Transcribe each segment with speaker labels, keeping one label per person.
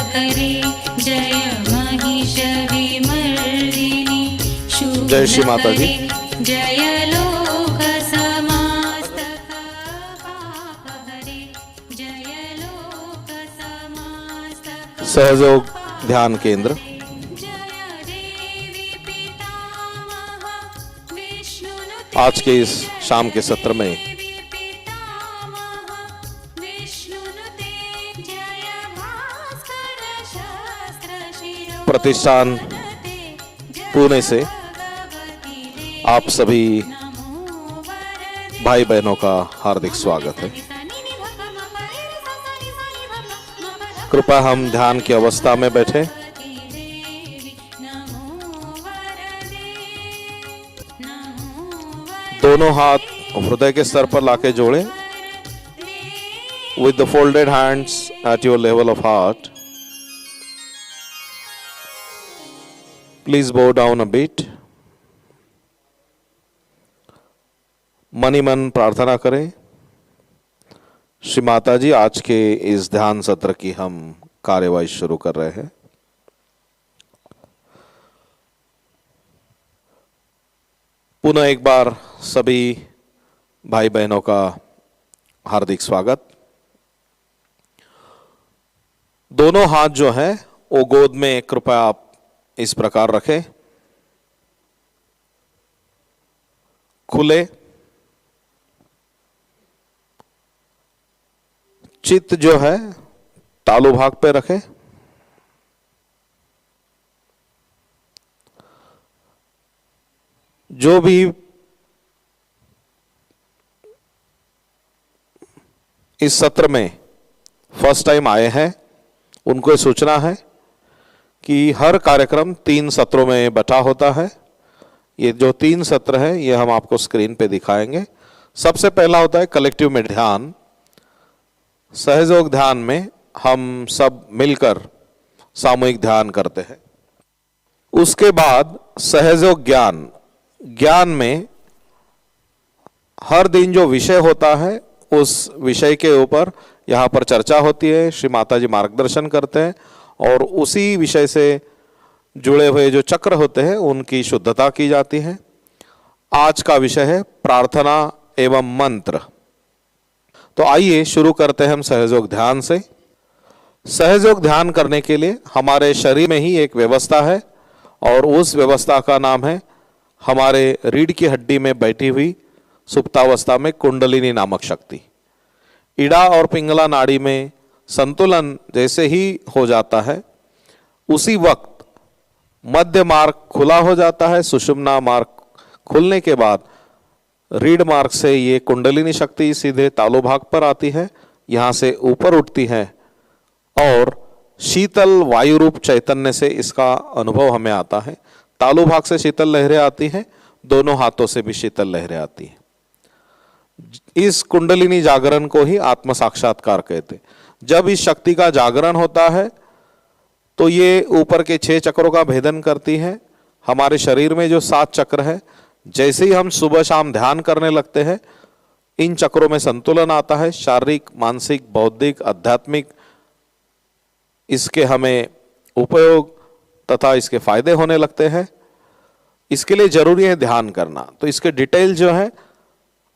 Speaker 1: हरे जय महिषविमर्दिनि शूल
Speaker 2: जय श्री माता जी।
Speaker 1: जय लोक समास्तहरे जय लोक समास्तहरे
Speaker 2: सहयोग ध्यान केंद्र। आज के इस शाम के सत्र में प्रतिष्ठान पुणे से आप सभी भाई बहनों का हार्दिक स्वागत है। कृपया हम ध्यान की अवस्था में बैठे। दोनों हाथ हृदय के स्तर पर लाके जोड़े। With the folded hands at your level of heart, please bow down a bit. मन ही मन प्रार्थना करें। श्री माता जी, आज के इस ध्यान सत्र की हम कार्यवाही शुरू कर रहे हैं। पुनः एक बार सभी भाई बहनों का हार्दिक स्वागत। दोनों हाथ जो है वो गोद में कृपया आप इस प्रकार रखें, खुले। चित्त जो है तालु भाग पे रखें। जो भी इस सत्र में फर्स्ट टाइम आए हैं उनको ये सोचना है कि हर कार्यक्रम 3 सत्रों में बटा होता है। ये जो 3 सत्र है ये हम आपको स्क्रीन पे दिखाएंगे। सबसे पहला होता है कलेक्टिव में ध्यान। सहयोग ध्यान में हम सब मिलकर सामूहिक ध्यान करते हैं। उसके बाद सहयोग ज्ञान। ज्ञान में हर दिन जो विषय होता है उस विषय के ऊपर यहाँ पर चर्चा होती है। श्री माता जी मार्गदर्शन करते हैं और उसी विषय से जुड़े हुए जो चक्र होते हैं उनकी शुद्धता की जाती है। आज का विषय है प्रार्थना एवं मंत्र। तो आइए शुरू करते हैं हम सहयोग ध्यान से। सहयोग ध्यान करने के लिए हमारे शरीर में ही एक व्यवस्था है और उस व्यवस्था का नाम है हमारे रीढ़ की हड्डी में बैठी हुई सुप्तावस्था में कुंडलिनी नामक शक्ति। इड़ा और पिंगला नाड़ी में संतुलन जैसे ही हो जाता है उसी वक्त मध्य मार्ग खुला हो जाता है। सुषुम्ना मार्ग खुलने के बाद रीढ़ मार्ग से ये कुंडलिनी शक्ति सीधे तालु भाग पर आती है, यहाँ से ऊपर उठती है और शीतल वायु रूप चैतन्य से इसका अनुभव हमें आता है। तालु भाग से शीतल लहरें आती हैं, दोनों हाथों से भी शीतल लहरें आती हैं। इस कुंडलिनी जागरण को ही आत्म साक्षात्कार कहते। जब इस शक्ति का जागरण होता है तो ये ऊपर के 6 चक्रों का भेदन करती है। हमारे शरीर में जो 7 चक्र है, जैसे ही हम सुबह शाम ध्यान करने लगते हैं इन चक्रों में संतुलन आता है। शारीरिक, मानसिक, बौद्धिक, आध्यात्मिक इसके हमें उपयोग तथा इसके फायदे होने लगते हैं। इसके लिए जरूरी है ध्यान करना। तो इसके डिटेल जो है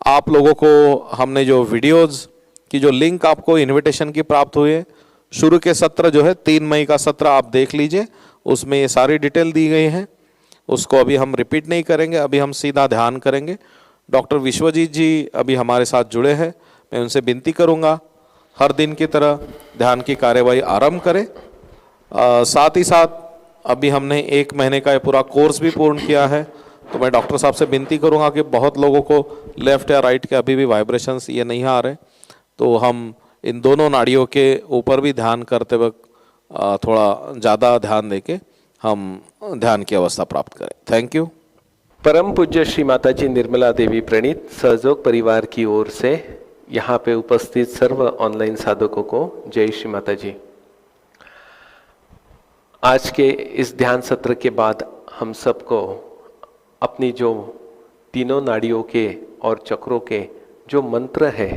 Speaker 2: आप लोगों को हमने जो वीडियोस की जो लिंक आपको इनविटेशन की प्राप्त हुई है, शुरू के सत्र जो है 3 मई का सत्र आप देख लीजिए, उसमें ये सारी डिटेल दी गई है। उसको अभी हम रिपीट नहीं करेंगे, अभी हम सीधा ध्यान करेंगे। डॉक्टर विश्वजीत जी अभी हमारे साथ जुड़े हैं, मैं उनसे विनती करूंगा हर दिन की तरह ध्यान की कार्यवाही आरंभ करें। साथ ही साथ अभी हमने 1 महीने का ये पूरा कोर्स भी पूर्ण किया है। तो मैं डॉक्टर साहब से विनती करूंगा कि बहुत लोगों को लेफ्ट या राइट के अभी भी वाइब्रेशंस ये नहीं आ रहे, तो हम इन दोनों नाड़ियों के ऊपर भी ध्यान करते वक्त थोड़ा ज़्यादा ध्यान देके हम ध्यान की अवस्था प्राप्त करें। Thank you.
Speaker 3: परम पूज्य श्री माता जी निर्मला देवी प्रणीत सहयोग परिवार की ओर से यहाँ पे उपस्थित सर्व ऑनलाइन साधकों को जय श्री माता जी। आज के इस ध्यान सत्र के बाद हम सबको अपनी जो तीनों नाड़ियों के और चक्रों के जो मंत्र है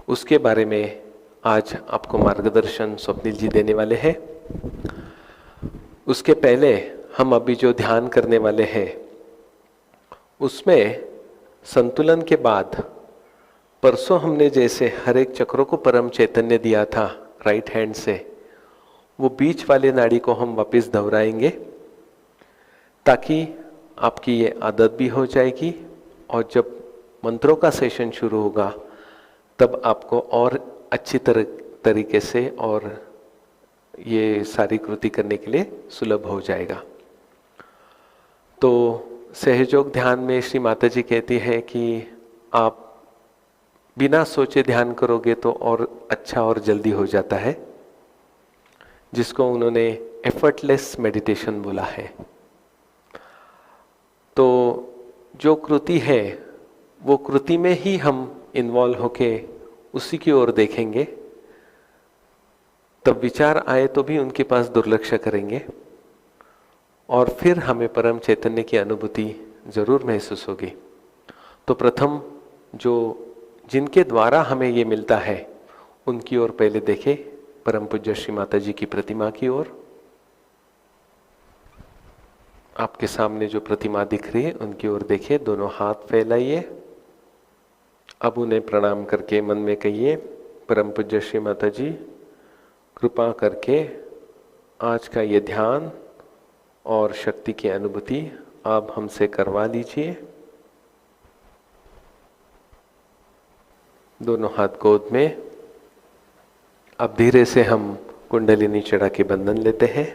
Speaker 3: उसके बारे में आज आपको मार्गदर्शन स्वप्निल जी देने वाले हैं। उसके पहले हम अभी जो ध्यान करने वाले हैं उसमें संतुलन के बाद परसों हमने जैसे हर एक चक्रों को परम चैतन्य दिया था राइट हैंड से, वो बीच वाले नाड़ी को हम वापस दोहराएंगे ताकि आपकी ये आदत भी हो जाएगी और जब मंत्रों का सेशन शुरू होगा तब आपको और अच्छी तरीके से और ये सारी कृति करने के लिए सुलभ हो जाएगा। तो सहयोग ध्यान में श्री माता जी कहती है कि आप बिना सोचे ध्यान करोगे तो और अच्छा और जल्दी हो जाता है, जिसको उन्होंने एफर्टलेस मेडिटेशन बोला है। तो जो कृति है वो कृति में ही हम इन्वॉल्व होके उसी की ओर देखेंगे, तब विचार आए तो भी उनके पास दुर्लक्ष्य करेंगे और फिर हमें परम चैतन्य की अनुभूति जरूर महसूस होगी। तो प्रथम जो जिनके द्वारा हमें ये मिलता है उनकी ओर पहले देखें, परम पूज्य श्री माता जी की प्रतिमा की ओर। आपके सामने जो प्रतिमा दिख रही है उनकी ओर देखिए, दोनों हाथ फैलाइए। अब उन्हें प्रणाम करके मन में कहिए, परम पूज्य श्री माता जी कृपा करके आज का ये ध्यान और शक्ति की अनुभूति आप हमसे करवा लीजिए। दोनों हाथ गोद में। अब धीरे से हम कुंडलिनी चढ़ा के बंधन लेते हैं।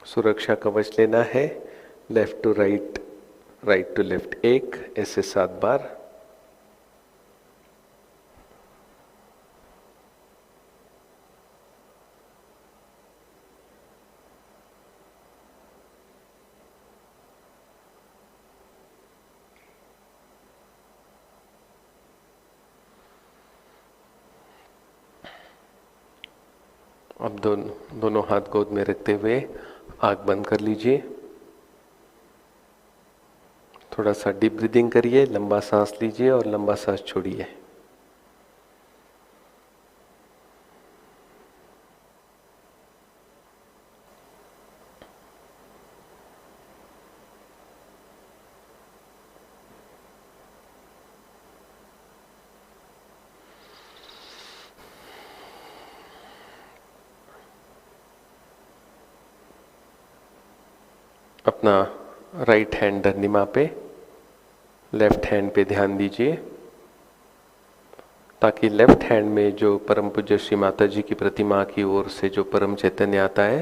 Speaker 3: सुरक्षा कवच लेना है, left to right, right to left, एक ऐसे 7 बार। अब दोनों हाथ गोद में रखते हुए आँख बंद कर लीजिए। थोड़ा सा डीप ब्रीदिंग करिए, लंबा सांस लीजिए और लंबा सांस छोड़िए। अपना राइट हैंड धरनीमा पे, लेफ्ट हैंड पे ध्यान दीजिए ताकि लेफ्ट हैंड में जो परम पूज्य श्री माता जी की प्रतिमा की ओर से जो परम चैतन्य आता है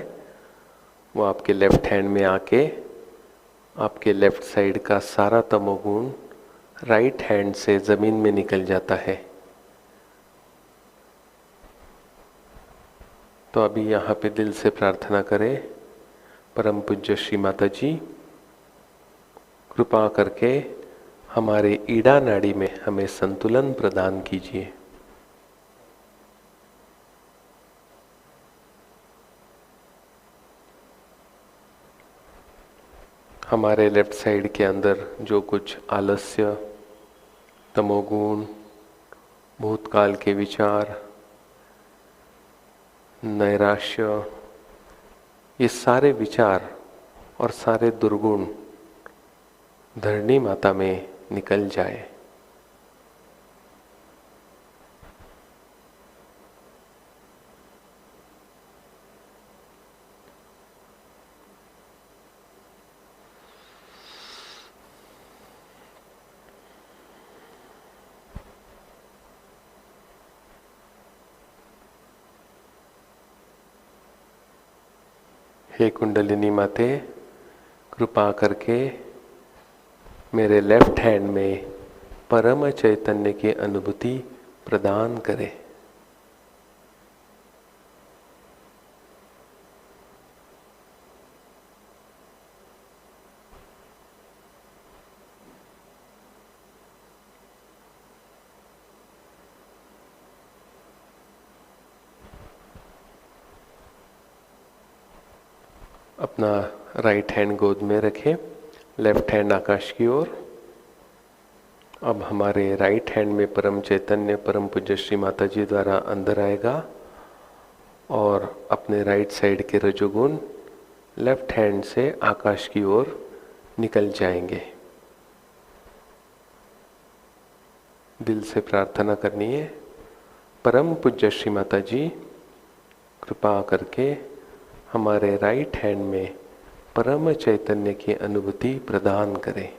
Speaker 3: वो आपके लेफ्ट हैंड में आके आपके लेफ्ट साइड का सारा तमोगुण राइट हैंड से जमीन में निकल जाता है। तो अभी यहाँ पे दिल से प्रार्थना करें, परम पूज्य श्री माता जी कृपा करके हमारे ईड़ा नाड़ी में हमें संतुलन प्रदान कीजिए। हमारे लेफ्ट साइड के अंदर जो कुछ आलस्य, तमोगुण, भूतकाल के विचार, नैराश्य, ये सारे विचार और सारे दुर्गुण धरणी माता में निकल जाए। हे कुंडलिनी माते, कृपा करके मेरे लेफ्ट हैंड में परम चैतन्य की अनुभूति प्रदान करें। अपना राइट हैंड गोद में रखें, लेफ्ट हैंड आकाश की ओर। अब हमारे राइट हैंड में परम चैतन्य परम पूज्य श्री माता जी द्वारा अंदर आएगा और अपने राइट साइड के रजोगुण लेफ्ट हैंड से आकाश की ओर निकल जाएंगे। दिल से प्रार्थना करनी है, परम पूज्य श्री माता जी कृपा करके हमारे राइट हैंड में परम चैतन्य की अनुभूति प्रदान करें।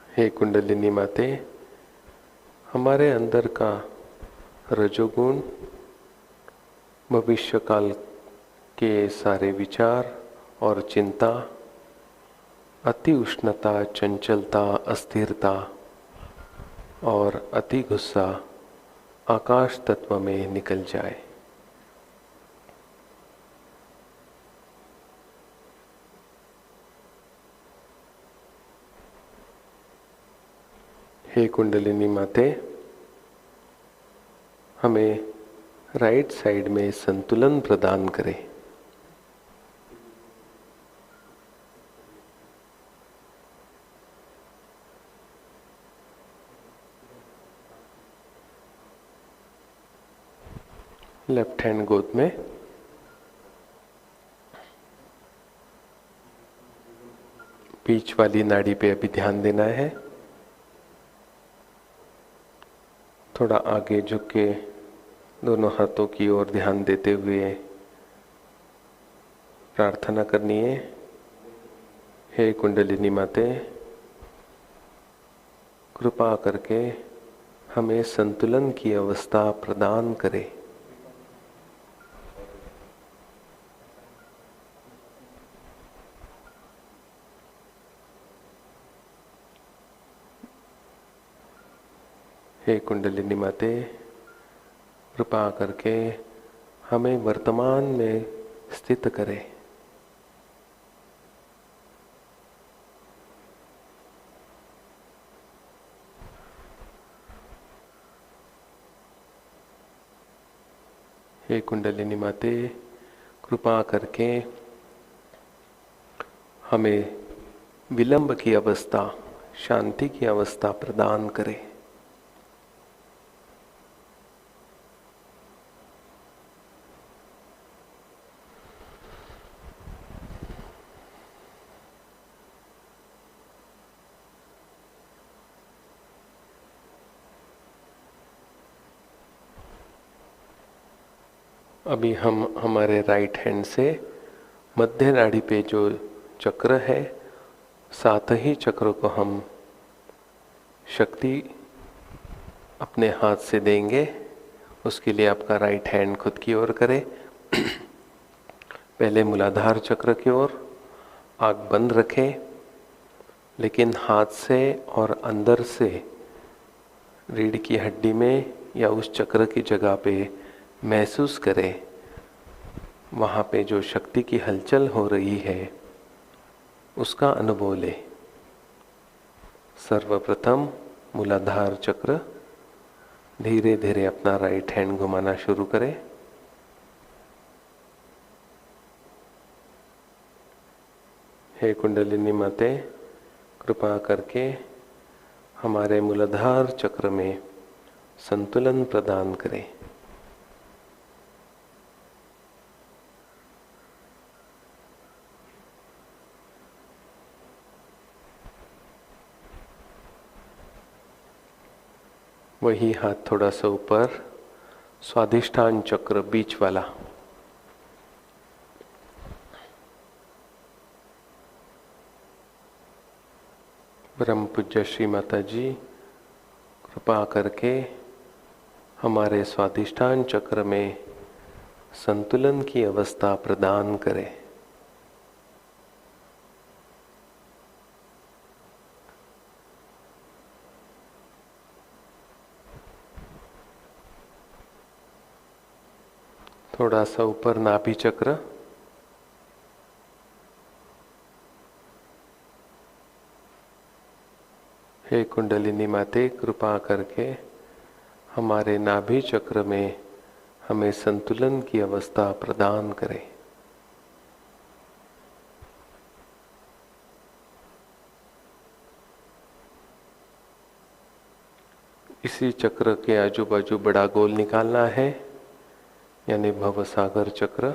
Speaker 3: हे कुंडलिनी माते, हमारे अंदर का रजोगुण भविष्य काल के सारे विचार और चिंता, अति उष्णता, चंचलता, अस्थिरता और अति गुस्सा आकाश तत्व में निकल जाए। हे कुंडलिनी माते, हमें राइट साइड में संतुलन प्रदान करें। लेफ्ट हैंड गोद में, बीच वाली नाड़ी पे अभी ध्यान देना है। थोड़ा आगे झुक के दोनों हाथों की ओर ध्यान देते हुए प्रार्थना करनी है, हे कुंडलिनी माते, कृपा करके हमें संतुलन की अवस्था प्रदान करें। हे कुंडलिनी माते, कृपा करके हमें वर्तमान में स्थित करें। हे कुंडलिनी माते, कृपा करके हमें विलंब की अवस्था, शांति की अवस्था प्रदान करें। अभी हम हमारे राइट हैंड से मध्य नाड़ी पे जो चक्र है, 7 ही चक्रों को हम शक्ति अपने हाथ से देंगे। उसके लिए आपका राइट हैंड खुद की ओर करें। पहले मूलाधार चक्र की ओर आँख बंद रखें, लेकिन हाथ से और अंदर से रीढ़ की हड्डी में या उस चक्र की जगह पे महसूस करें, वहाँ पे जो शक्ति की हलचल हो रही है उसका अनुभव लें। सर्वप्रथम मूलाधार चक्र, धीरे धीरे अपना राइट हैंड घुमाना शुरू करें। हे कुंडलिनी माते, कृपा करके हमारे मूलाधार चक्र में संतुलन प्रदान करें। वही हाथ थोड़ा सा ऊपर, स्वाधिष्ठान चक्र बीच वाला। ब्रह्म पूज्य श्री माता जी, कृपा करके हमारे स्वाधिष्ठान चक्र में संतुलन की अवस्था प्रदान करें। थोड़ा सा ऊपर नाभि चक्र, हे कुंडलिनी माते, कृपा करके हमारे नाभि चक्र में हमें संतुलन की अवस्था प्रदान करें। इसी चक्र के आजू बाजू बड़ा गोल निकालना है, यानी भवसागर चक्र।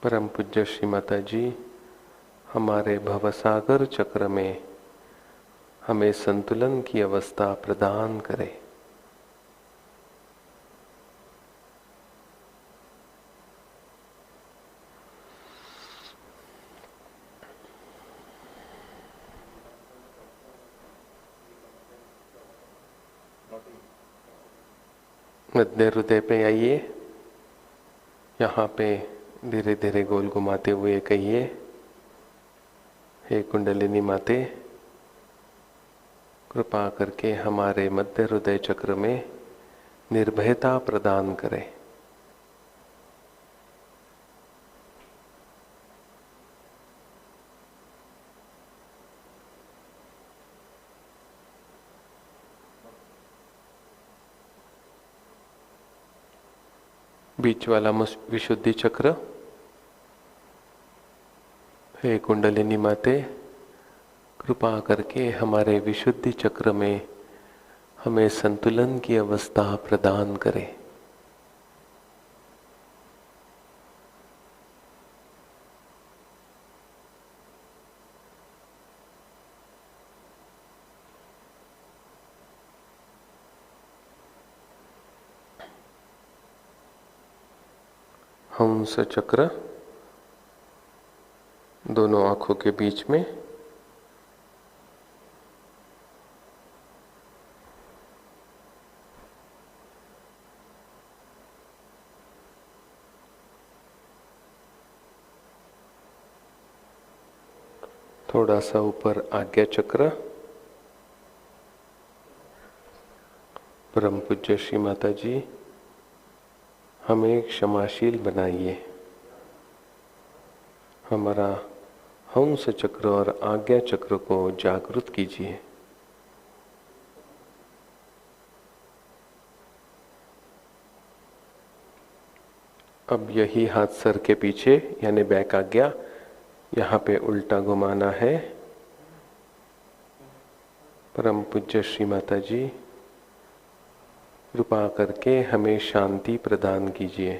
Speaker 3: परम पूज्य श्री माता जी हमारे भवसागर चक्र में हमें संतुलन की अवस्था प्रदान करें। मध्य हृदय पे आइए, यहाँ पे धीरे धीरे गोल घुमाते हुए कहिए, हे कुंडलिनी माते, कृपा करके हमारे मध्य हृदय चक्र में निर्भयता प्रदान करें। बीच वाला विशुद्धि चक्र, हे कुंडलिनी माते, कृपा करके हमारे विशुद्धि चक्र में हमें संतुलन की अवस्था प्रदान करें। हंस चक्र, दोनों आंखों के बीच में। थोड़ा सा ऊपर आज्ञा चक्र। परम पूज्य श्री माता जी हमें क्षमाशील बनाइए। हमारा हंस चक्र और आज्ञा चक्र को जागृत कीजिए। अब यही हाथ सर के पीछे यानी बैक आज्ञा, यहाँ पे उल्टा घुमाना है। परम पूज्य श्री माता जी कृपा करके हमें शांति प्रदान कीजिए।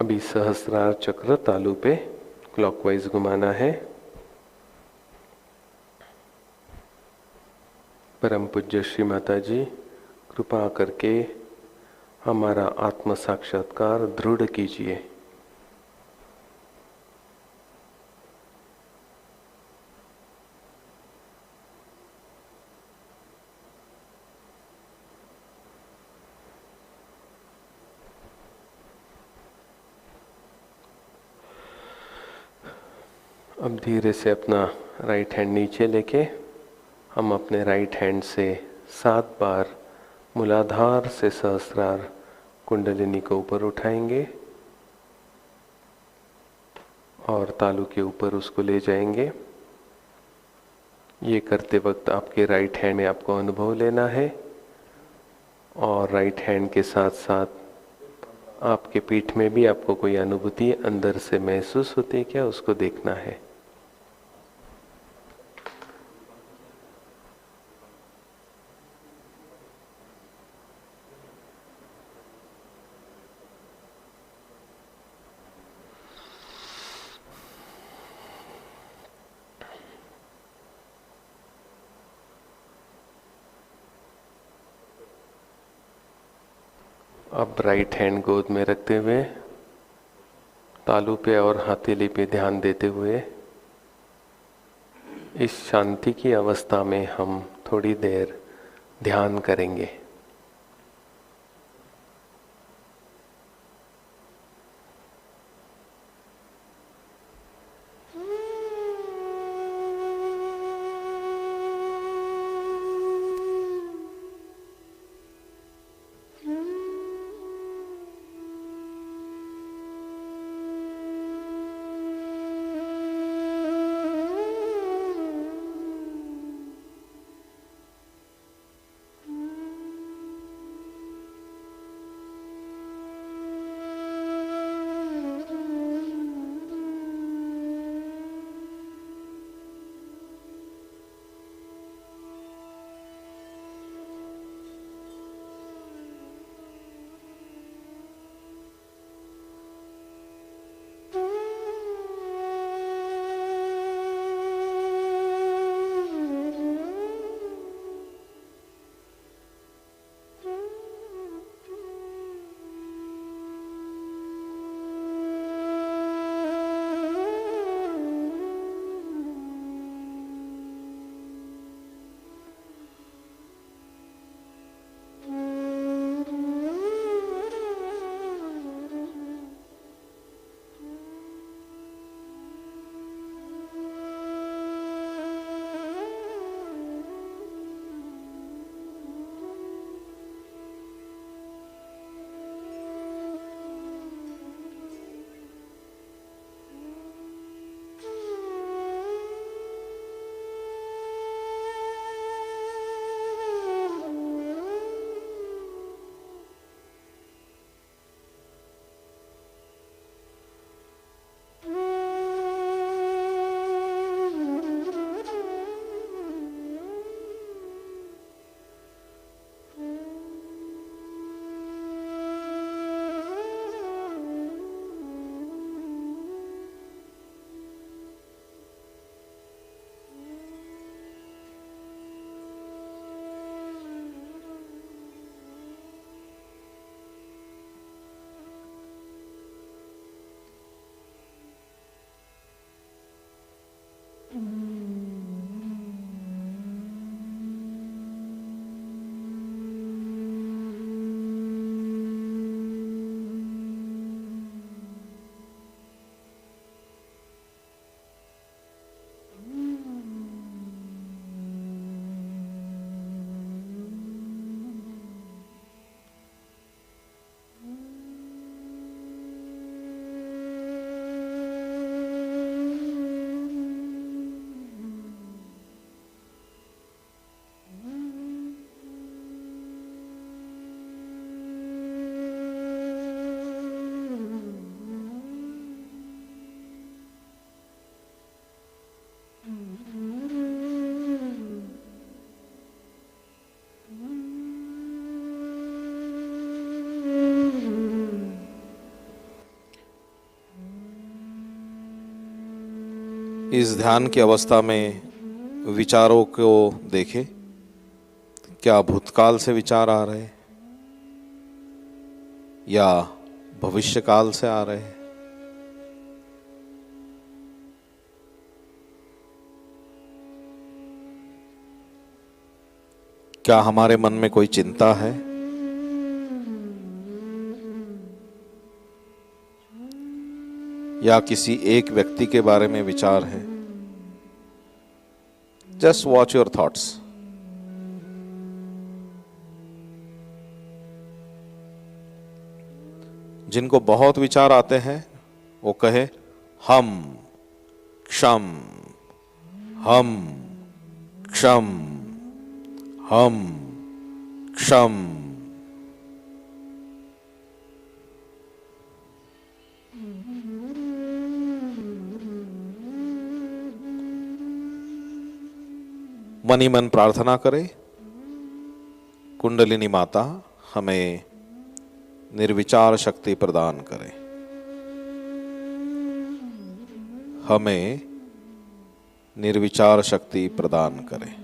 Speaker 3: अभी सहस्रार चक्र तालू पे क्लॉकवाइज घुमाना है। परम पूज्य श्री माता जी कृपा करके हमारा आत्म साक्षात्कार दृढ़ कीजिए। अब धीरे से अपना राइट हैंड नीचे लेके हम अपने राइट हैंड से 7 बार मूलाधार से सहस्रार कुंडलिनी को ऊपर उठाएंगे और तालू के ऊपर उसको ले जाएंगे। ये करते वक्त आपके राइट हैंड में आपको अनुभव लेना है और राइट हैंड के साथ साथ आपके पीठ में भी आपको कोई अनुभूति अंदर से महसूस होती है क्या, उसको देखना है। अब राइट हैंड गोद में रखते हुए तालू पे और हथेली पे ध्यान देते हुए इस शांति की अवस्था में हम थोड़ी देर ध्यान करेंगे।
Speaker 2: इस ध्यान की अवस्था में विचारों को देखें, क्या भूतकाल से विचार आ रहे हैं या भविष्यकाल से आ रहे हैं। क्या हमारे मन में कोई चिंता है, या किसी एक व्यक्ति के बारे में विचार है। Just watch your thoughts. जिनको बहुत विचार आते हैं वो कहे हम क्षम, हम क्षम, हम क्षम। मन ही मन प्रार्थना करें, कुंडलिनी माता हमें निर्विचार शक्ति प्रदान करें, हमें निर्विचार शक्ति प्रदान करें।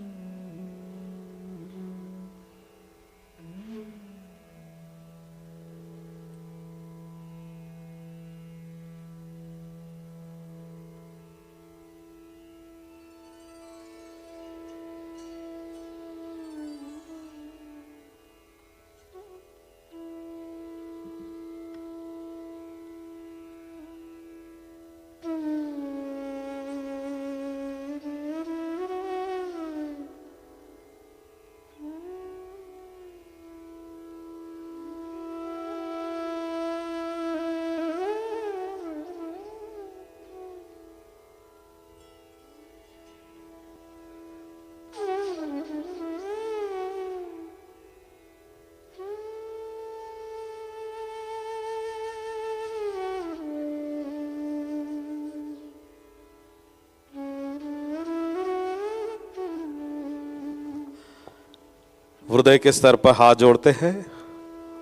Speaker 2: हृदय के स्तर पर हाथ जोड़ते हैं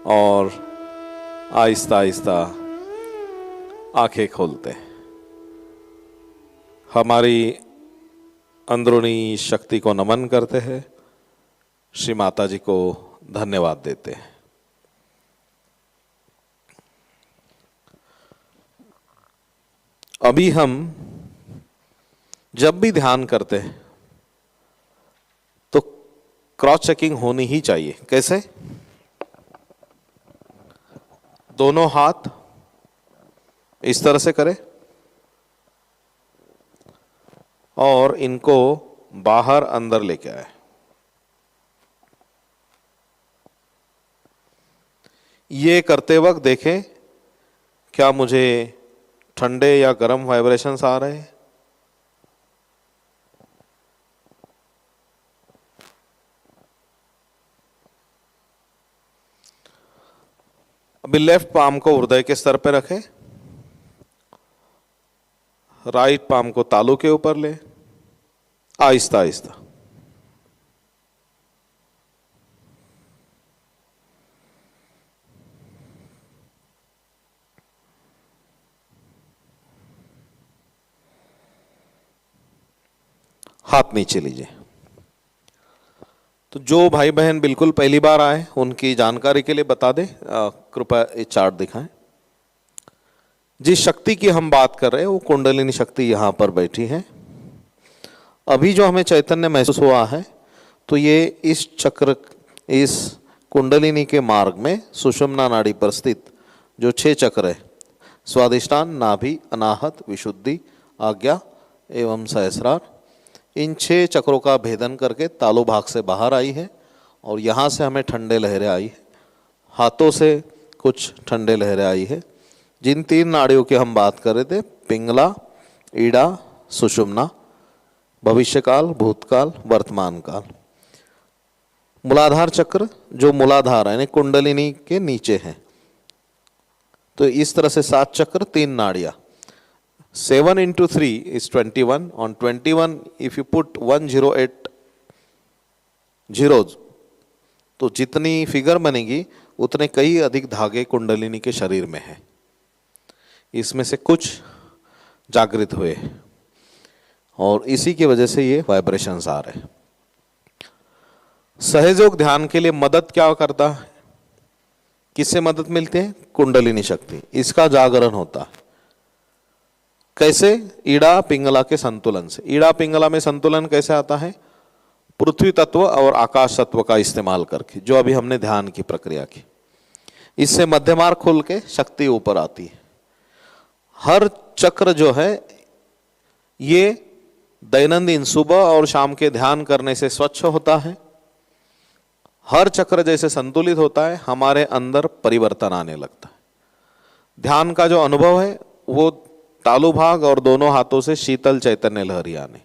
Speaker 2: और आहिस्ता आहिस्ता आंखें खोलते हैं। हमारी अंदरूनी शक्ति को नमन करते हैं, श्री माता जी को धन्यवाद देते हैं। अभी हम जब भी ध्यान करते हैं तो क्रॉस चेकिंग होनी ही चाहिए। कैसे? दोनों हाथ इस तरह से करें और इनको बाहर अंदर लेके आए। ये करते वक्त देखें क्या मुझे ठंडे या गर्म वाइब्रेशंस आ रहे हैं। अभी लेफ्ट पाम को हृदय के स्तर पे रखें, राइट पाम को तालू के ऊपर ले, आहिस्ता आहिस्ता। हाथ नीचे लीजिए। तो जो भाई बहन बिल्कुल पहली बार आए उनकी जानकारी के लिए बता दें, कृपया ये चार्ट दिखाएं। जिस शक्ति की हम बात कर रहे हैं वो कुंडलिनी शक्ति यहाँ पर बैठी है। अभी जो हमें चैतन्य महसूस हुआ है तो ये इस चक्र, इस कुंडलिनी के मार्ग में सुषुम्ना नाड़ी पर स्थित जो 6 चक्र है, स्वादिष्टान, नाभि, अनाहत, विशुद्धि, आज्ञा एवं सहस्रार, इन 6 चक्रों का भेदन करके तालु भाग से बाहर आई है और यहाँ से हमें ठंडे लहरें आई है, हाथों से कुछ ठंडे लहरें आई है। जिन 3 नाड़ियों की हम बात कर रहे थे, पिंगला, ईड़ा, सुषुम्ना, भविष्यकाल, भूतकाल, वर्तमान काल। मूलाधार चक्र जो मूलाधार है यानी कुंडलिनी के नीचे है, तो इस तरह से 7 चक्र, 3 नाड़ियाँ। 7 into 3 is 21. On 21, if you put 108 zeros, तो जितनी फिगर बनेगी उतने कई अधिक धागे कुंडलिनी के शरीर में है। इसमें से कुछ जागृत हुए। और इसी की वजह से ये वाइब्रेशंस आ रहे हैं। सहयोग ध्यान के लिए मदद क्या करता है, किससे मदद मिलती है? कुंडलिनी शक्ति, इसका जागरण होता है। कैसे? ईड़ा पिंगला के संतुलन से। ईड़ा पिंगला में संतुलन कैसे आता है? पृथ्वी तत्व और आकाश तत्व का इस्तेमाल करके, जो अभी हमने ध्यान की प्रक्रिया की। इससे मध्य मार्ग खुल के शक्ति ऊपर आती है। हर चक्र जो है ये दैनंदिन सुबह और शाम के ध्यान करने से स्वच्छ होता है। हर चक्र जैसे संतुलित होता है, हमारे अंदर परिवर्तन आने लगता है। ध्यान का जो अनुभव है वो तालु भाग और दोनों हाथों से शीतल चैतन्य लहरी आने।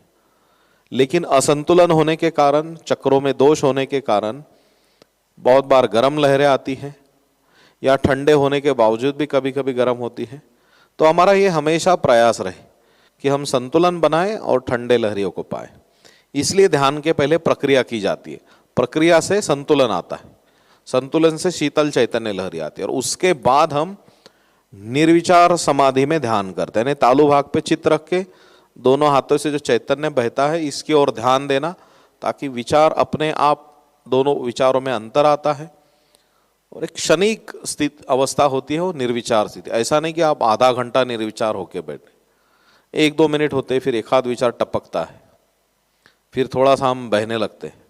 Speaker 2: लेकिन असंतुलन होने के कारण, चक्रों में दोष होने के कारण बहुत बार गर्म लहरें आती हैं, या ठंडे होने के बावजूद भी कभी कभी गर्म होती है। तो हमारा ये हमेशा प्रयास रहे कि हम संतुलन बनाएं और ठंडे लहरियों को पाएं। इसलिए ध्यान के पहले प्रक्रिया की जाती है। प्रक्रिया से संतुलन आता है, संतुलन से शीतल चैतन्य लहरी आती है, और उसके बाद हम निर्विचार समाधि में ध्यान करते हैं। तालु भाग पे चित्त रख के दोनों हाथों से जो चैतन्य बहता है इसकी ओर ध्यान देना, ताकि विचार अपने आप, दोनों विचारों में अंतर आता है और एक क्षणिक स्थिति अवस्था होती है वो निर्विचार स्थिति। ऐसा नहीं कि आप आधा घंटा निर्विचार होके बैठे, 1-2 मिनट होते फिर एक आध विचार टपकता है, फिर थोड़ा सा हम बहने लगते हैं,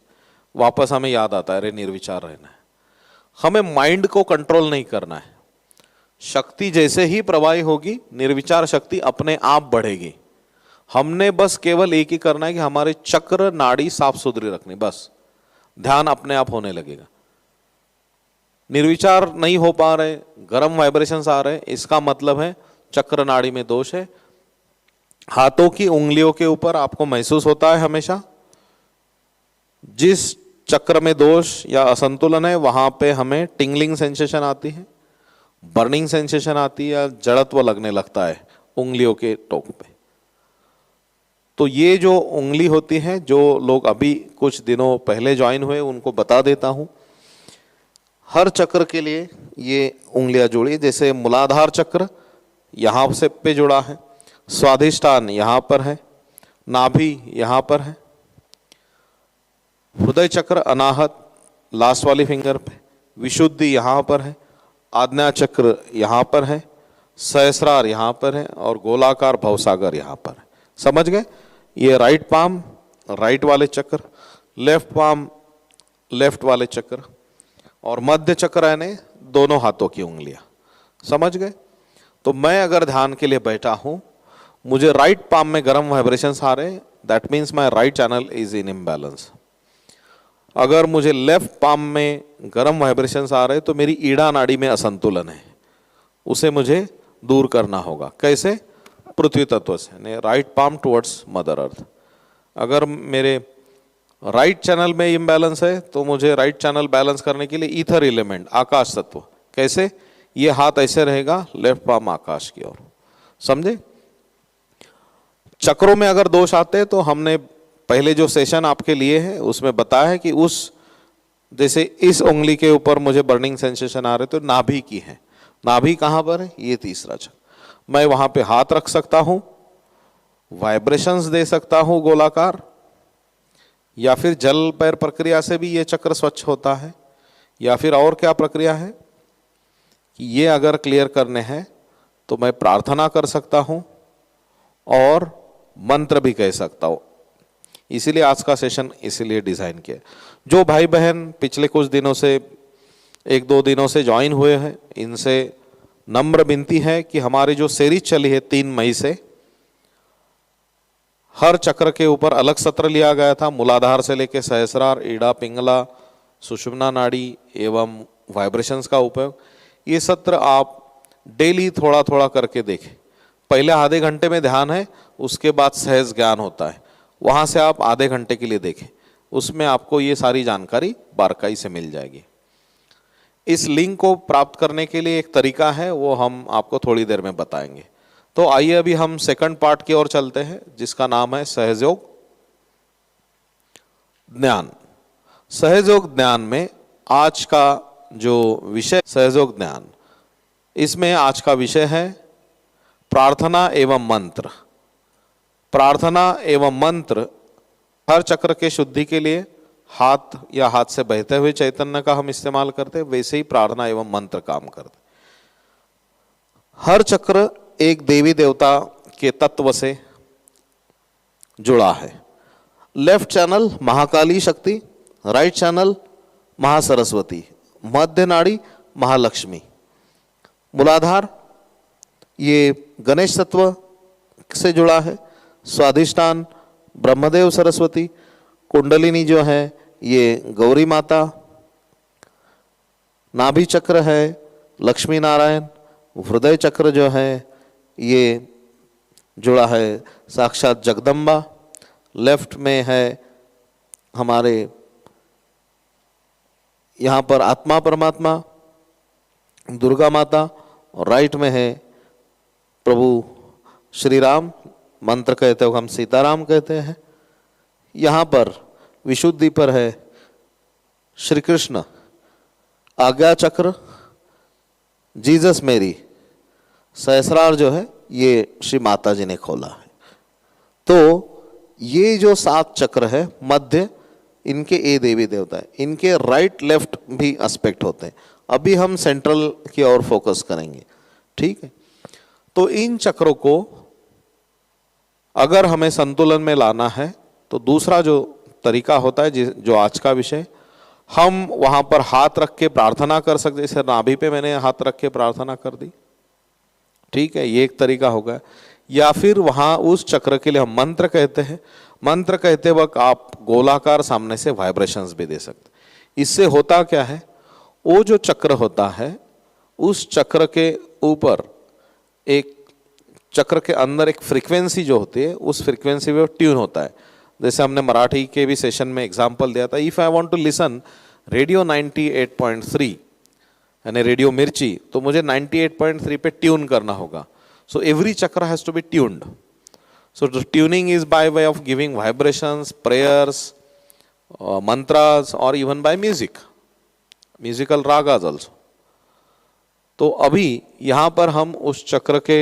Speaker 2: वापस हमें याद आता है अरे निर्विचार रहना है। हमें माइंड को कंट्रोल नहीं करना है। शक्ति जैसे ही प्रवाही होगी, निर्विचार शक्ति अपने आप बढ़ेगी। हमने बस केवल एक ही करना है कि हमारे चक्र नाड़ी साफ सुथरी रखनी, बस ध्यान अपने आप होने लगेगा। निर्विचार नहीं हो पा रहे, गर्म वाइब्रेशंस आ रहे, इसका मतलब है चक्र नाड़ी में दोष है। हाथों की उंगलियों के ऊपर आपको महसूस होता है हमेशा जिस चक्र में दोष या असंतुलन है, वहां पे हमें टिंगलिंग सेंसेशन आती है, बर्निंग सेंसेशन आती है, या जड़त्व लगने लगता है उंगलियों के टोक पे। तो ये जो उंगली होती है, जो लोग अभी कुछ दिनों पहले ज्वाइन हुए उनको बता देता हूं, हर चक्र के लिए ये उंगलियां जुड़ी। जैसे मूलाधार चक्र यहाँ से पे जुड़ा है, स्वाधिष्ठान यहाँ पर है, नाभि यहाँ पर है, हृदय चक्र अनाहत लास्ट वाली फिंगर पे, विशुद्धि यहाँ पर है, आज्ञा चक्र यहाँ पर है, सहस्रार यहाँ पर है, और गोलाकार भवसागर यहाँ पर है। समझ गए? ये राइट पाम राइट वाले चक्र, लेफ्ट पाम लेफ्ट वाले चक्र, और मध्य चक्र यानी दोनों हाथों की उंगलियां। समझ गए? तो मैं अगर ध्यान के लिए बैठा हूं, मुझे राइट पाम में गर्म वाइब्रेशंस आ रहे, that means my right channel is in imbalance. अगर मुझे लेफ्ट पाम में गर्म वाइब्रेशंस आ रहे तो मेरी ईड़ा नाड़ी में असंतुलन है, उसे मुझे दूर करना होगा। कैसे? पृथ्वी तत्व से, right palm towards mother earth. अगर मेरे राइट चैनल में इम्बैलेंस है तो मुझे राइट चैनल बैलेंस करने के लिए ईथर एलिमेंट, आकाश तत्व। कैसे? ये हाथ ऐसे रहेगा, लेफ्ट पाम आकाश की ओर। समझे? चक्रों में अगर दोष आते हैं तो हमने पहले जो सेशन आपके लिए है उसमें बताया है कि उस, जैसे इस उंगली के ऊपर मुझे बर्निंग सेंसेशन आ रहे तो नाभि की है। नाभि कहाँ पर है? ये तीसरा चक्र। मैं वहां पे हाथ रख सकता हूं, वाइब्रेशंस दे सकता हूं गोलाकार, या फिर जल पैर प्रक्रिया से भी ये चक्र स्वच्छ होता है, या फिर और क्या प्रक्रिया है कि ये अगर क्लियर करने हैं तो मैं प्रार्थना कर सकता हूं और मंत्र भी कह सकता हूं। इसीलिए आज का सेशन इसीलिए डिजाइन किया। जो भाई बहन पिछले कुछ दिनों से, 1-2 दिनों से ज्वाइन हुए हैं, इनसे नम्र विनती है कि हमारी जो सीरीज चली है 3 मई से, हर चक्र के ऊपर अलग सत्र लिया गया था, मूलाधार से लेकर सहस्रार, ईड़ा पिंगला, सुषुम्ना नाड़ी एवं वाइब्रेशंस का उपयोग। ये सत्र आप डेली थोड़ा थोड़ा करके देखें। पहले आधे घंटे में ध्यान है, उसके बाद सहज ज्ञान होता है, वहां से आप आधे घंटे के लिए देखें, उसमें आपको ये सारी जानकारी बारकाई से मिल जाएगी। इस लिंक को प्राप्त करने के लिए एक तरीका है, वो हम आपको थोड़ी देर में बताएंगे। तो आइए अभी हम सेकंड पार्ट की ओर चलते हैं, जिसका नाम है सहयोग ज्ञान। सहयोग ज्ञान में आज का जो विषय सहयोग ज्ञान, इसमें आज का विषय है प्रार्थना एवं मंत्र। प्रार्थना एवं मंत्र हर चक्र के शुद्धि के लिए हाथ या हाथ से बहते हुए चैतन्य का हम इस्तेमाल करते, वैसे ही प्रार्थना एवं मंत्र काम करते। हर चक्र एक देवी देवता के तत्व से जुड़ा है। लेफ्ट चैनल महाकाली शक्ति, राइट चैनल महासरस्वती, मध्य नाड़ी महालक्ष्मी, मूलाधार ये गणेश तत्व से जुड़ा है, स्वाधिष्ठान ब्रह्मदेव सरस्वती, कुंडलिनी जो है ये गौरी माता, नाभि चक्र है लक्ष्मी नारायण, हृदय चक्र जो है ये जुड़ा है साक्षात जगदम्बा, लेफ्ट में है हमारे यहाँ पर आत्मा परमात्मा दुर्गा माता, और राइट में है प्रभु श्री राम, मंत्र कहते हो हम सीताराम कहते हैं। यहाँ पर विशुद्धि पर है श्री कृष्ण, आज्ञा चक्र जीसस मेरी, सहस्रार जो है ये श्री माता जी ने खोला है। तो ये जो 7 चक्र है मध्य, इनके ए देवी देवता है, इनके राइट लेफ्ट भी एस्पेक्ट होते हैं। अभी हम सेंट्रल की ओर फोकस करेंगे, ठीक है। तो इन चक्रों को अगर हमें संतुलन में लाना है तो दूसरा जो तरीका होता है, जो आज का विषय, हम वहां पर हाथ रख के प्रार्थना कर सकते। जैसे नाभि पे मैंने हाथ रख के प्रार्थना कर दी, ठीक है, ये एक तरीका होगा। या फिर वहां उस चक्र के लिए हम मंत्र कहते हैं, मंत्र कहते वक्त आप गोलाकार सामने से वाइब्रेशंस भी दे सकते। इससे होता क्या है, वो जो चक्र होता है उस चक्र के ऊपर एक चक्र के अंदर एक फ्रीक्वेंसी जो होती है, उस फ्रीक्वेंसी पे ट्यून होता है। जैसे हमने मराठी के भी सेशन में एग्जांपल दिया था, if I want to listen radio 98.3 यानी रेडियो मिर्ची, तो मुझे 98.3 पे ट्यून करना होगा। So every chakra has to be tuned. So tuning is by way of giving vibrations, prayers, mantras, or even by music, musical ragas also. तो अभी यहाँ पर हम उस चक्र के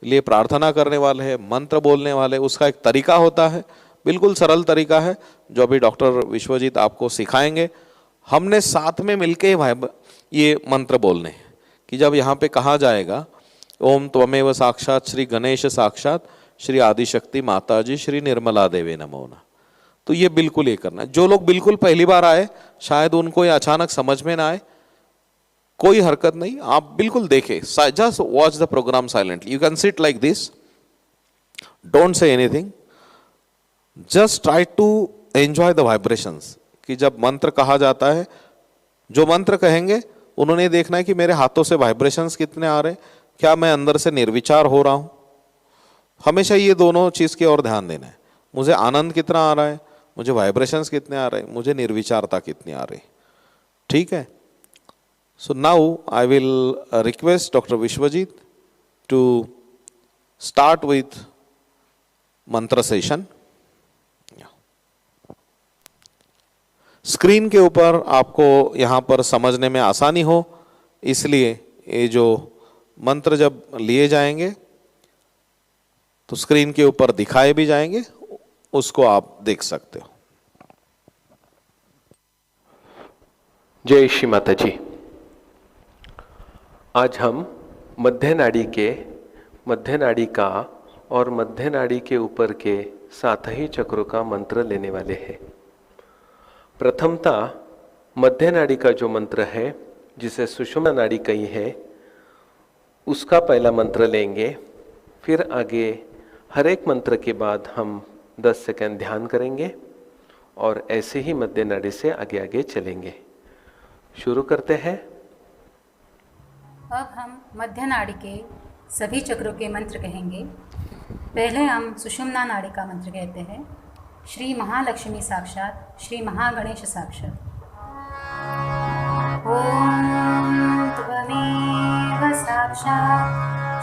Speaker 2: लिए प्रार्थना करने वाले हैं, मंत्र बोलने वाले। उसका एक तरीका होता है, बिल्कुल सरल तरीका है, जो अभी डॉक्टर विश्वजीत आपको सिखाएंगे। हमने साथ में मिलके ये मंत्र बोलने हैं कि जब यहाँ पे कहा जाएगा ओम त्वमेव साक्षात श्री गणेश साक्षात श्री आदिशक्ति माता जी श्री निर्मला देवी नमो नमः, तो ये बिल्कुल ये करना है। जो लोग बिल्कुल पहली बार आए, शायद उनको ये अचानक समझ में ना आए, कोई हरकत नहीं, आप बिल्कुल देखें, just watch the program silently. You can sit like this, don't say anything, just try to enjoy the vibrations. कि जब मंत्र कहा जाता है, जो मंत्र कहेंगे उन्होंने देखना है कि मेरे हाथों से वाइब्रेशंस कितने आ रहे हैं, क्या मैं अंदर से निर्विचार हो रहा हूं। हमेशा ये दोनों चीज की ओर ध्यान देना है। मुझे आनंद कितना आ रहा है, मुझे वाइब्रेशंस कितने आ रहे हैं, मुझे निर्विचारता कितनी आ रही है, ठीक है। So now I will request Dr. Vishwajit to start with mantra session. Screen के ऊपर आपको यहाँ पर समझने में आसानी हो, इसलिए ये जो मंत्र जब लिए जाएंगे तो स्क्रीन के ऊपर दिखाए भी जाएंगे, उसको आप देख सकते हो।
Speaker 3: जय श्री माता जी। आज हम मध्य नाड़ी का और मध्य नाड़ी के ऊपर के 7 ही चक्रों का मंत्र लेने वाले हैं। प्रथमतः मध्य नाड़ी का जो मंत्र है, जिसे सुषुम्ना नाड़ी कही है, उसका पहला मंत्र लेंगे। फिर आगे हर एक मंत्र के बाद हम 10 सेकंड ध्यान करेंगे और ऐसे ही मध्य नाड़ी से आगे आगे चलेंगे। शुरू करते हैं।
Speaker 4: अब हम मध्य नाड़ी के सभी चक्रों के मंत्र कहेंगे। पहले हम सुषुम्ना नाड़ी का मंत्र कहते हैं। श्री महालक्ष्मी साक्षात, श्री महागणेश साक्षात। ओम त्वमेव साक्षात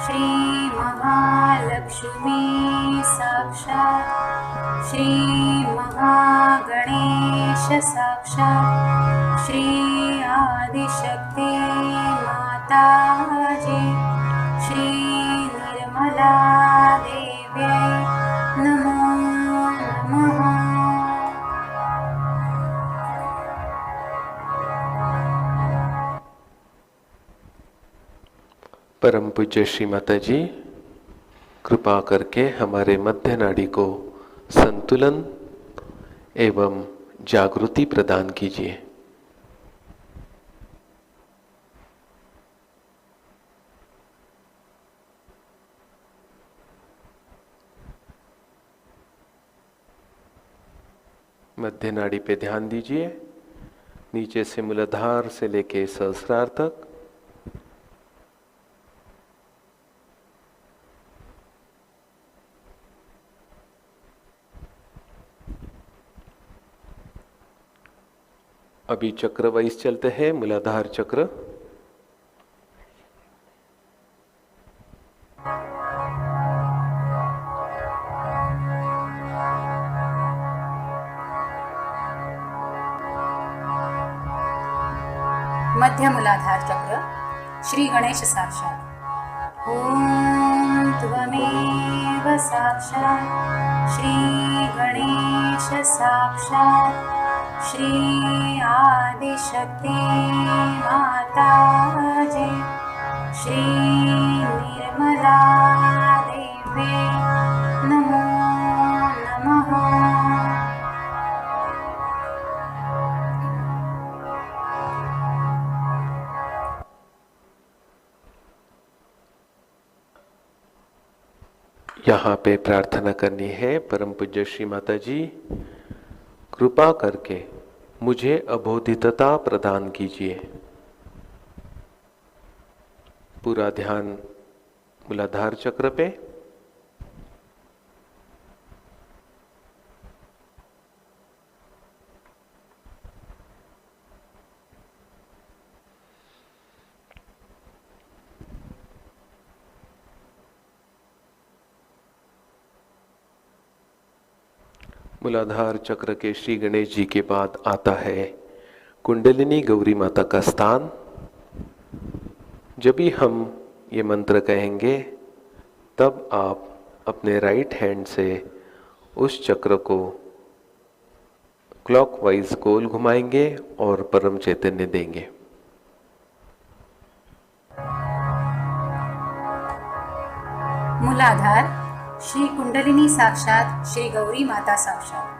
Speaker 4: श्री महालक्ष्मी साक्षात, श्री महागणेश साक्षात, श्री आदिशक्ति माता जी श्री निर्मला देव्यै नमो
Speaker 3: परम पूज्य श्री माता जी, कृपा करके हमारे मध्य नाड़ी को संतुलन एवं जागृति प्रदान कीजिए। मध्य नाड़ी पे ध्यान दीजिए, नीचे से मूलाधार से लेके सहस्रार तक। अभी चक्र वाइज चलते हैं। मूलाधार चक्र,
Speaker 4: मध्य मूलाधार चक्र, श्री गणेश साक्षात। ओम त्वमेव साक्षात् श्री गणेश साक्षात् श्री आदिशक्ति माता जी श्री निर्मला देवी नमो नमः।
Speaker 3: यहाँ पे प्रार्थना करनी है, परम पूज्य श्री माता जी कृपा करके मुझे अबोधितता प्रदान कीजिए। पूरा ध्यान मूलाधार चक्र पे। मूलाधार चक्र के श्री गणेश जी के बाद आता है कुंडलिनी गौरी माता का स्थान। जब भी हम ये मंत्र कहेंगे तब आप अपने राइट हैंड से उस चक्र को क्लॉकवाइज गोल घुमाएंगे और परम चैतन्य देंगे।
Speaker 4: मूलाधार श्री कुंडलिनी साक्षात श्री गौरी माता साक्षात।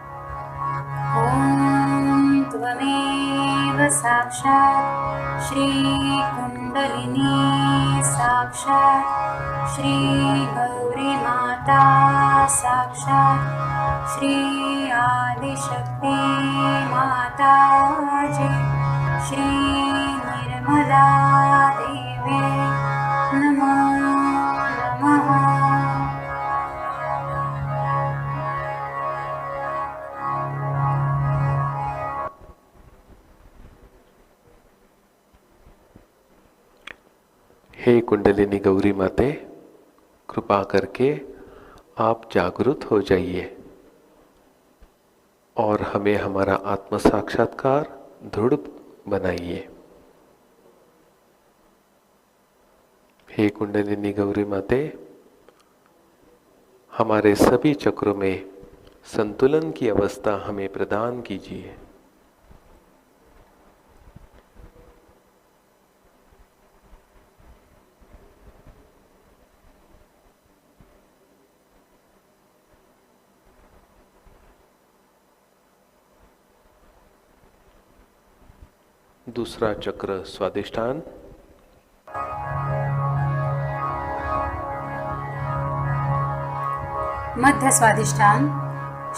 Speaker 4: ओम त्वमेव साक्षात् श्री कुंडलिनी साक्षात् श्री गौरी माता साक्षात् श्री आदिशक्ति माता जी श्री निर्मला देवी नमो नमः।
Speaker 3: हे कुंडलिनी गौरी माते, कृपा करके आप जागृत हो जाइए और हमें हमारा आत्म साक्षात्कार दृढ़ बनाइए। हे कुंडलिनी गौरी माते, हमारे सभी चक्रों में संतुलन की अवस्था हमें प्रदान कीजिए। दूसरा चक्र स्वादिष्ठान।
Speaker 4: मध्य स्वादिष्ठान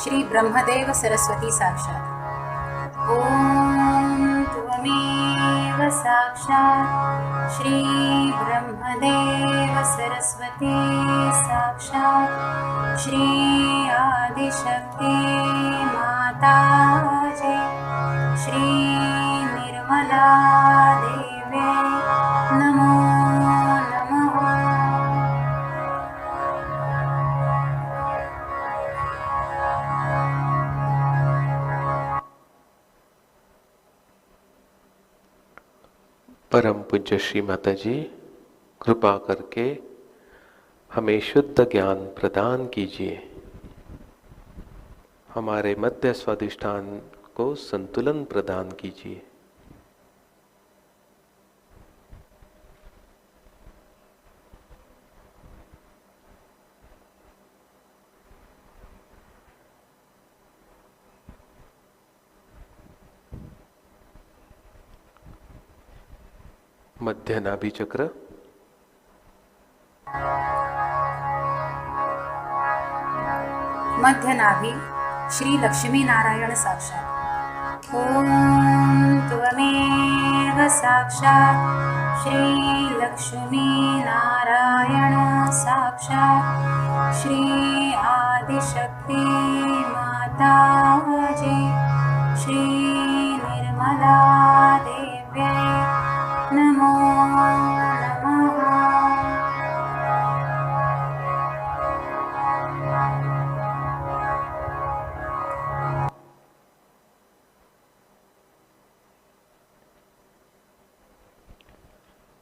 Speaker 4: श्री ब्रह्मदेव सरस्वती साक्षात। ओम त्वमेव साक्षात् श्री ब्रह्मदेव सरस्वती साक्षात् श्री आदिशक्ति माता जी श्री निर्मला देवी नमो नमः।
Speaker 3: परम पूज्य श्री माता जी, कृपा करके हमें शुद्ध ज्ञान प्रदान कीजिए। हमारे मध्य स्वादिष्ठान को संतुलन प्रदान कीजिए। मध्य नाभि चक्र,
Speaker 4: मध्य नाभि श्री लक्ष्मी नारायण साक्षात्। ॐ त्वमेव साक्षात् श्री लक्ष्मी नारायण साक्षात् श्री आदिशक्ति माता जी श्री निर्मला देव्यै नमो नमः।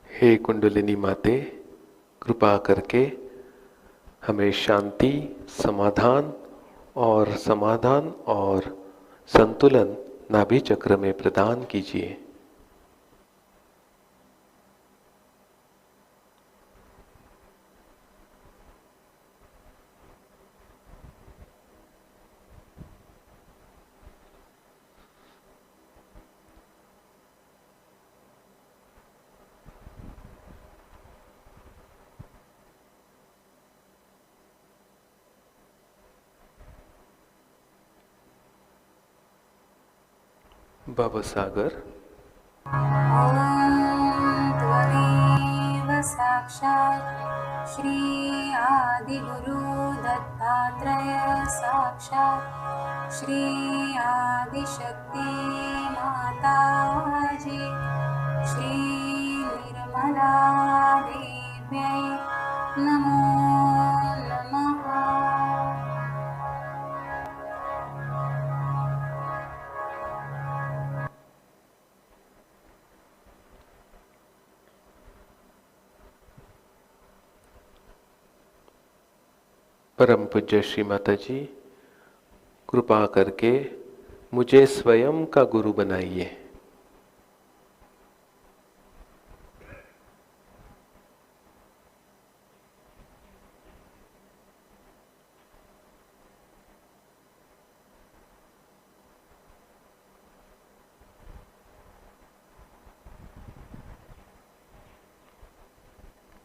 Speaker 3: हे कुंडलिनी माते, कृपा करके हमें शांति, समाधान और संतुलन नाभि चक्र में प्रदान कीजिए। बाबा सागर,
Speaker 4: ॐ त्वमेव साक्षात् श्री आदिगुरु दत्तात्रेय साक्षात् श्री आदिशक्ति माता जी श्री निर्मला देव्यै नमो नमः।
Speaker 3: परम पूज्य श्री माता जी, कृपा करके मुझे स्वयं का गुरु बनाइए।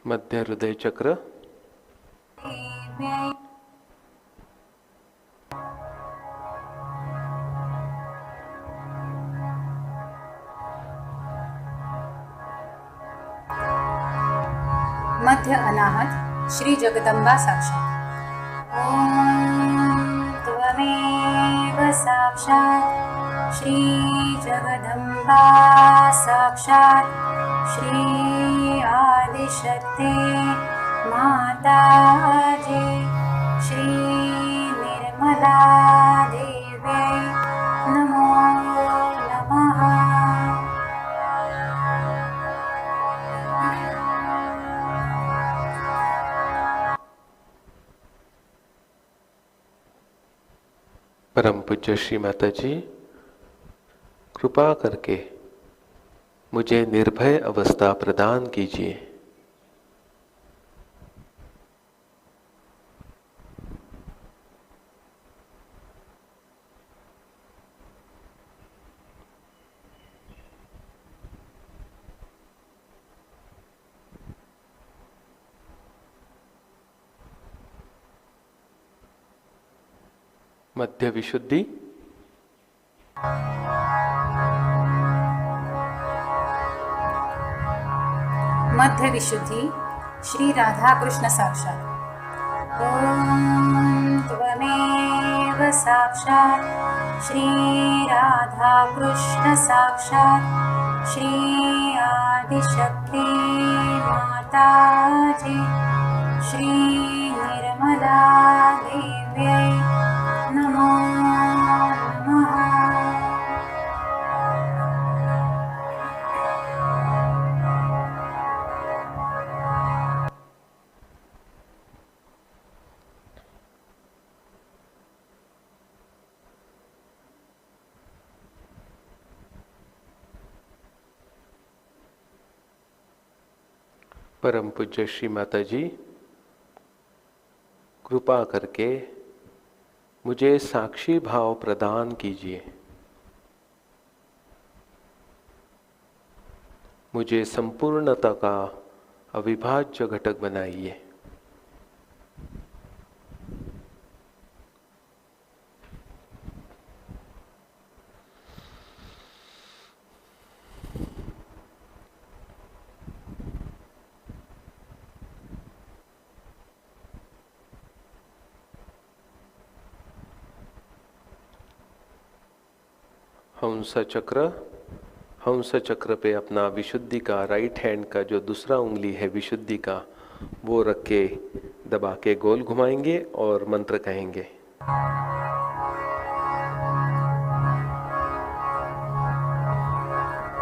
Speaker 3: मध्य हृदय चक्र,
Speaker 4: मध्य अनाहत श्री जगदम्बा साक्षात्। ॐ त्वमेव साक्षात् श्री जगदम्बा साक्षात् श्री आदिशक्ति माता जी श्री निर्मला देव्यै नमो नमः।
Speaker 3: परम पूज्य श्री माता जी, कृपा करके मुझे निर्भय अवस्था प्रदान कीजिए। मध्य विशुद्धि,
Speaker 4: मध्य विशुद्धि श्री राधा कृष्ण साक्षात्। ॐ त्वमेव साक्षात् श्री राधा कृष्ण साक्षात् श्री आदिशक्ति माता जी श्री निर्मला देव्यै नमो नमः।
Speaker 3: परम पूज्य श्री माता जी, कृपा करके मुझे साक्षी भाव प्रदान कीजिए। मुझे संपूर्णता का अविभाज्य घटक बनाइए। हंस चक्र पे अपना विशुद्धि का राइट हैंड का जो दूसरा उंगली है विशुद्धि का, वो रख के दबा के गोल घुमाएंगे और मंत्र कहेंगे।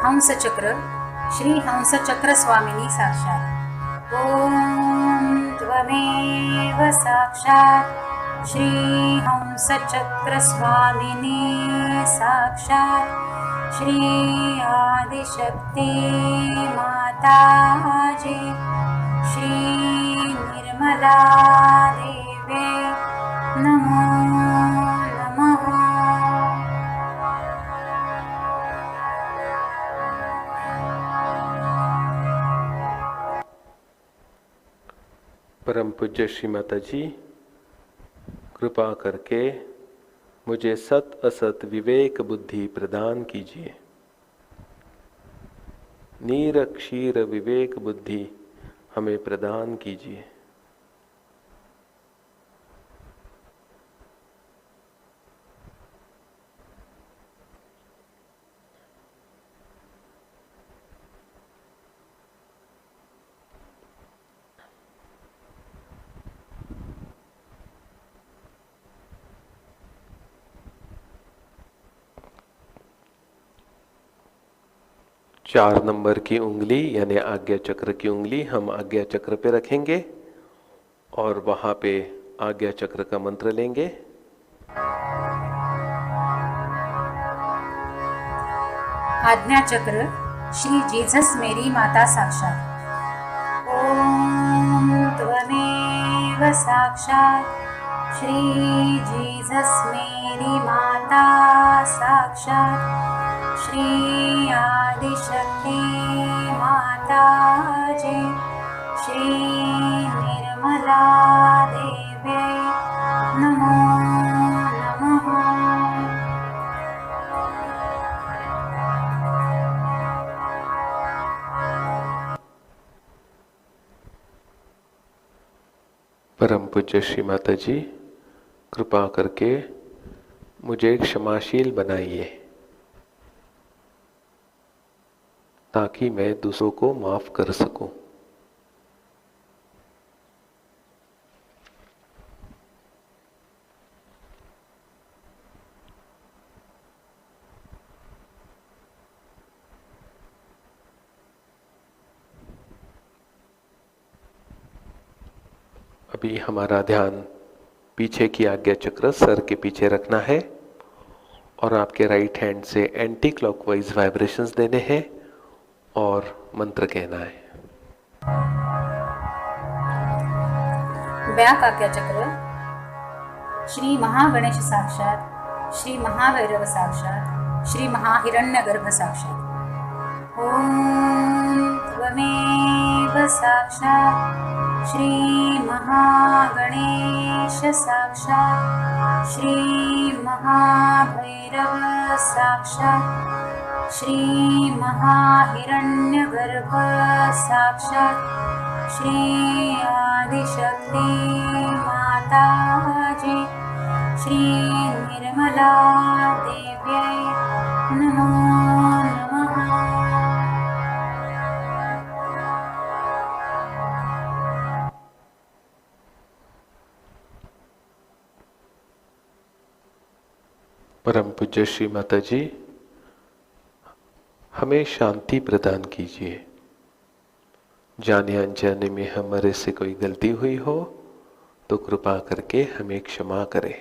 Speaker 4: हंस चक्र श्री हंस चक्र स्वामिनी साक्षात। ओम त्वमेव साक्षात श्री हंस चक्र स्वामिनी साक्षात श्री आदिशक्ति माताजी श्री निर्मला देवे नमो नमः।
Speaker 3: परम पूज्य श्री माता जी, कृपा करके मुझे सत असत विवेक बुद्धि प्रदान कीजिए। नीर क्षीर विवेक बुद्धि हमें प्रदान कीजिए। चार नंबर की उंगली यानी आज्ञा चक्र की उंगली हम आज्ञा चक्र पे रखेंगे और वहां पे आज्ञा चक्र का मंत्र लेंगे।
Speaker 4: आज्ञा चक्र श्री जीसस मेरी माता साक्षात। ओम त्वमेव साक्षात श्री जीसस मेरी माता साक्षात श्री आदिशक्ति माताजी श्री निर्मला देवे नमो नमः।
Speaker 3: परम पूज्य श्री माता जी, कृपा करके मुझे क्षमाशील बनाइए ताकि मैं दूसरों को माफ कर सकूं। अभी हमारा ध्यान पीछे की आज्ञा चक्र सर के पीछे रखना है और आपके राइट हैंड से एंटी क्लॉकवाइज वाइब्रेशंस देने हैं और मंत्र कहना है।
Speaker 4: बैक आज्ञा चक्र श्री महागणेश साक्षात श्री महाभैरव साक्षात श्री महाहिरण्यगर्भ साक्षात। ओम त्वमेव साक्षात श्री महागणेश साक्षात श्री महाभैरव साक्षात श्री महाहिरण्यगर्भ साक्षात श्री आदिशक्ति माताजी श्री निर्मला देव्यै नमो नमः।
Speaker 3: परम पूज्य श्री माता जी, हमें शांति प्रदान कीजिए। जाने अनजाने में हमारे से कोई गलती हुई हो तो कृपा करके हमें क्षमा करें।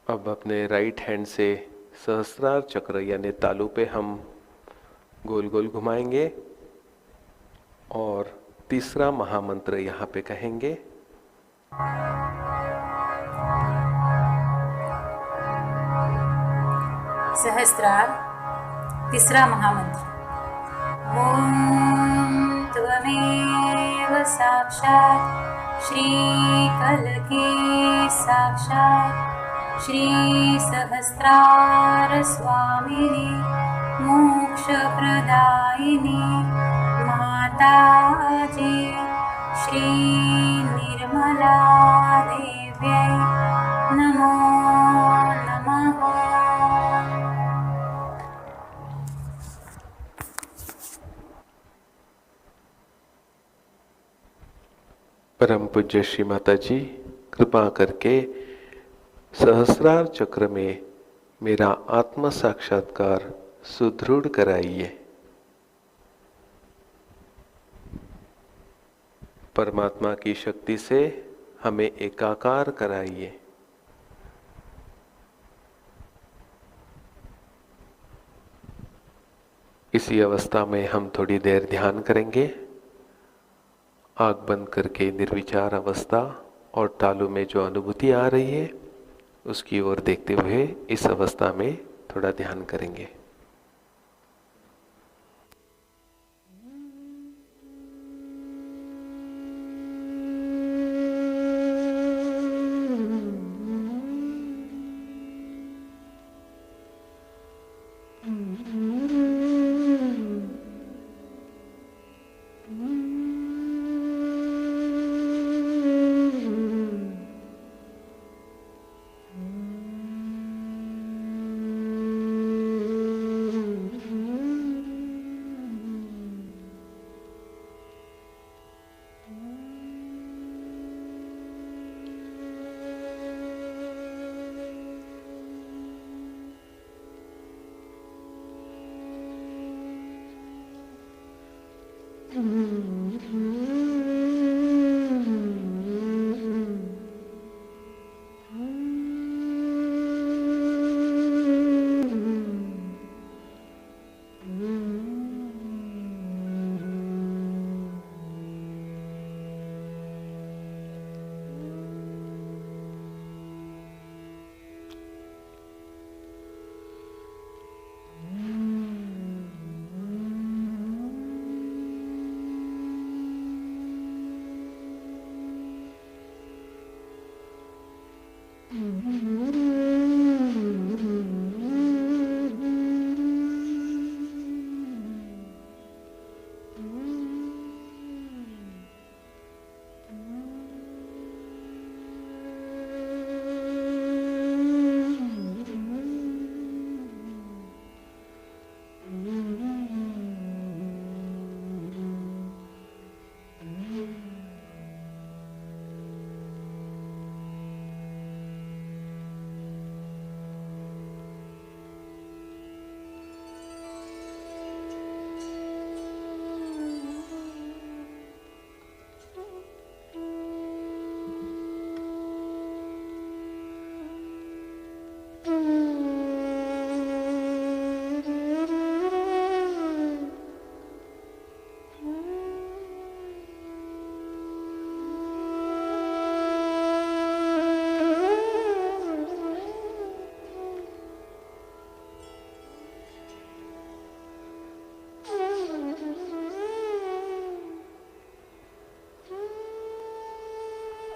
Speaker 3: अब अपने राइट हैंड से सहस्रार चक्र यानी तालू पे हम गोल गोल घुमाएंगे और तीसरा महामंत्र यहाँ पे कहेंगे।
Speaker 4: सहस्त्रार तीसरा महामंत्र। ओम त्वमेव साक्षात् श्रीकलकी साक्षात् श्री सहस्रार स्वामिनी मोक्षप्रदायिनी माताजी श्री निर्मला देव्यै नमो नमः।
Speaker 3: परम पूज्य श्री माता जी, कृपा करके सहस्रार चक्र में मेरा आत्म साक्षात्कार सुदृढ़ कराइए। परमात्मा की शक्ति से हमें एकाकार कराइए। इसी अवस्था में हम थोड़ी देर ध्यान करेंगे। आँख बंद करके निर्विचार अवस्था और तालू में जो अनुभूति आ रही है उसकी ओर देखते हुए इस अवस्था में थोड़ा ध्यान करेंगे।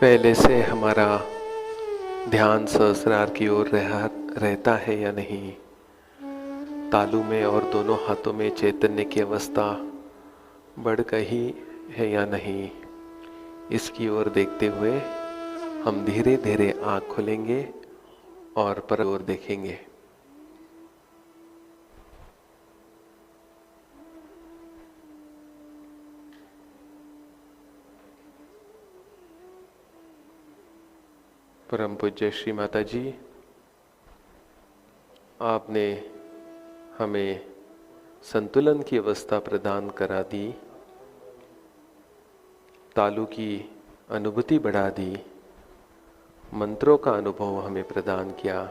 Speaker 3: पहले से हमारा ध्यान सहस्रार की ओर रहता है या नहीं, तालू में और दोनों हाथों में चैतन्य की अवस्था बढ़ गई है या नहीं, इसकी ओर देखते हुए हम धीरे धीरे आँख खोलेंगे और पर ओर देखेंगे। परम पूज्य श्री माता जी, आपने हमें संतुलन की अवस्था प्रदान करा दी, तालू की अनुभूति बढ़ा दी, मंत्रों का अनुभव हमें प्रदान किया।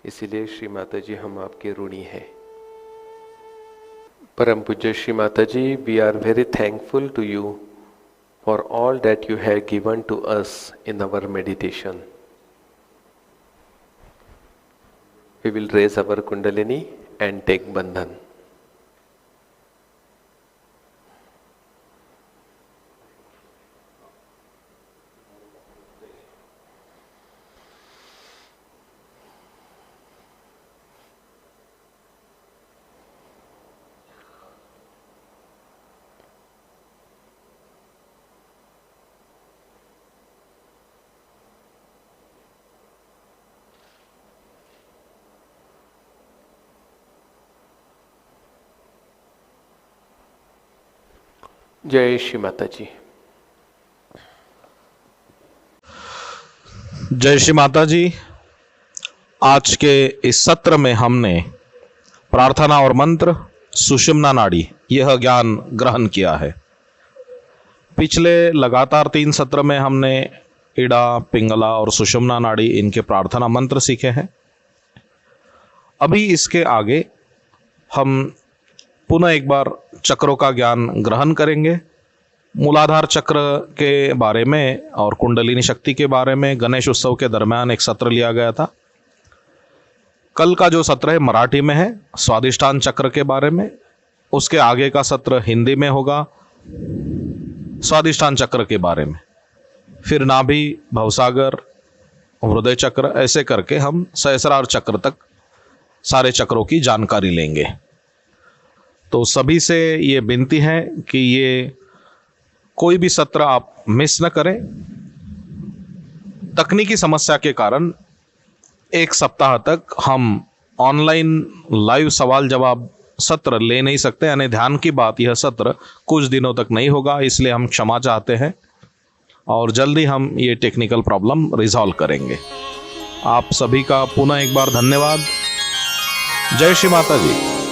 Speaker 3: इसीलिए श्री माता जी हम आपके ऋणी हैं। परम पूज्य Shri Mata ji, we are very thankful to you for all that you have given to us in our meditation. We will raise our Kundalini and take Bandhan. जय श्री माता जी।
Speaker 2: जय श्री माता जी। आज के इस सत्र में हमने प्रार्थना और मंत्र, सुषुम्ना नाड़ी, यह ज्ञान ग्रहण किया है। पिछले लगातार 3 सत्र में हमने इड़ा, पिंगला और सुषुम्ना नाड़ी, इनके प्रार्थना मंत्र सीखे हैं। अभी इसके आगे हम पुनः एक बार चक्रों का ज्ञान ग्रहण करेंगे। मूलाधार चक्र के बारे में और कुंडलिनी शक्ति के बारे में गणेश उत्सव के दरमियान एक सत्र लिया गया था। कल का जो सत्र है मराठी में है, स्वादिष्ठान चक्र के बारे में। उसके आगे का सत्र हिंदी में होगा, स्वादिष्ठान चक्र के बारे में। फिर नाभि, भवसागर, हृदय चक्र, ऐसे करके हम सहस्रार चक्र तक सारे चक्रों की जानकारी लेंगे। तो सभी से ये विनती है कि ये कोई भी सत्र आप मिस न करें। तकनीकी समस्या के कारण 1 सप्ताह तक हम ऑनलाइन लाइव सवाल जवाब सत्र ले नहीं सकते, यानी ध्यान की बात, यह सत्र कुछ दिनों तक नहीं होगा। इसलिए हम क्षमा चाहते हैं और जल्दी हम ये टेक्निकल प्रॉब्लम रिजॉल्व करेंगे। आप सभी का पुनः एक बार धन्यवाद। जय श्री माता जी।